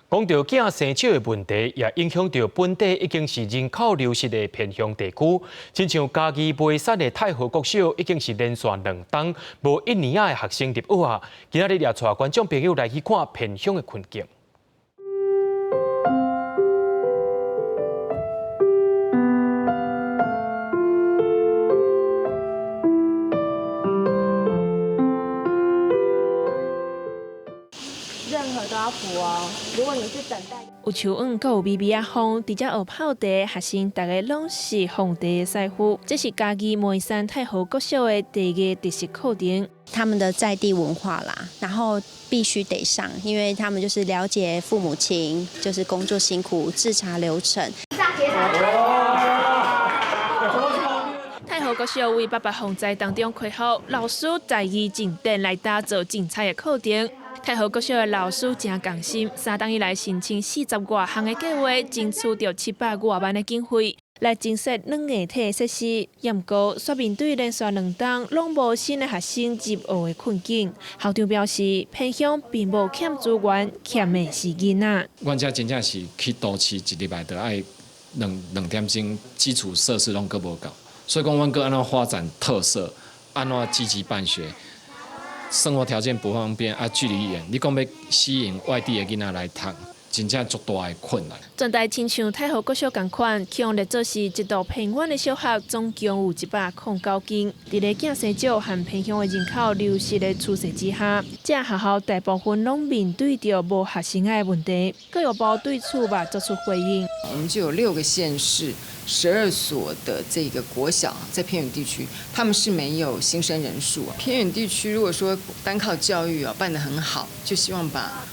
讲到囝生少的问题，也影响到本地已经是人口流失的偏乡地区。亲像嘉义梅山的太和国小，已经是连续2冬无1年的学生入学啊。今仔日也带观众朋友来去看偏乡的困境。 任何都要补哦。如果你是等待，有树蔭，阁有微微啊风，伫遮学泡茶，学生大家拢是皇帝的师傅。这是嘉义梅山太和国小的第2个特色课程。他们的在地文化啦，然后必须得上，因为他们就是了解父母亲，就是工作辛苦，制茶流程。太和国小为800风灾当中开好，老师在意重点来打造精彩的课程。 太和国小的老师真用心，3冬以来申请40多项的计划，争取到700多万的经费，来增设软硬体设施。不过，却面对连续2冬拢无新的学生入学的困境。校长表示，偏乡并无欠资源，欠的是囡仔。阮遮真正是去都市一礼拜就爱2点钟，基础设施拢阁无够，所以讲阮阁安怎发展特色，安怎积极办学。 生活条件不方便啊，距离远，你讲要吸引外地的囡仔来读，真正足大的困难。全台亲像太和国小同款，强烈做是一度偏远的小学，总共有109间。伫咧囝生少和偏乡的人口流失的趋势之下，这学校大部分拢面对着无学生的问题。教育部对此吧作出回应。我们就有6个县市。 12所的这个国小在偏远地区，他们是没有新生人数。偏远地区如果说单靠教育办得很好，就希望把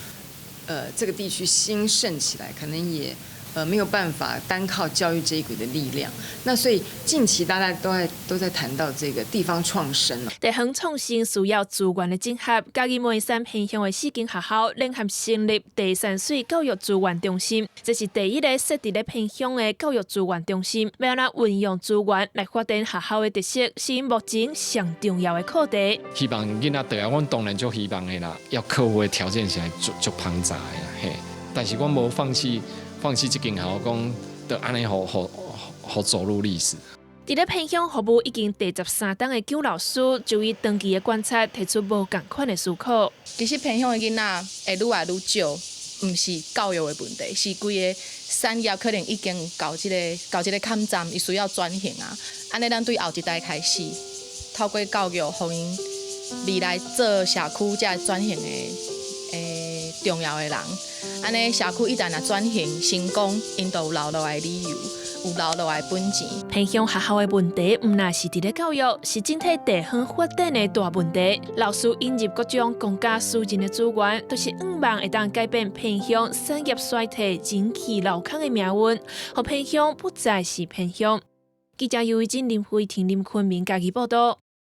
这个地区兴盛起来，可能也没有办法单靠教育这一股的力量。那所以近期大家都在谈到这个地方创生了。地方创新需要资源的整合，嘉义梅山偏乡的4间学校联合成立第3水教育资源中心，这是第1个设伫咧偏乡的教育资源中心。要安怎运用资源来发展学校的特色，是目前上重要的课题。希望囡仔倒来，阮当然就希望的啦，要克服的条件是足庞杂的啦，嘿。但是阮无放弃这间校，讲就安尼好走入历史。伫咧偏乡服务已经第13冬的姜老师，就以长期的观察，提出无同款的思考。其实偏乡的囡仔会愈来愈少，毋是教育的问题，是规个产业可能已经到这个坎站，伊需要转型啊。安尼，咱对后一代开始，透过教育，互因未来做社区才转型的重要的人。安尼社区一旦若转型成功，因就有留落来的理由，有留落来的本钱。偏乡学校的问题，毋那是伫咧教育，是整体地方发展的大问题。老师引入各种公家私人的资源，都是望会当改变偏乡产业衰退、人气落空的命运，互偏乡不再是偏乡。记者尤一真、林慧婷、林坤明嘉义报道。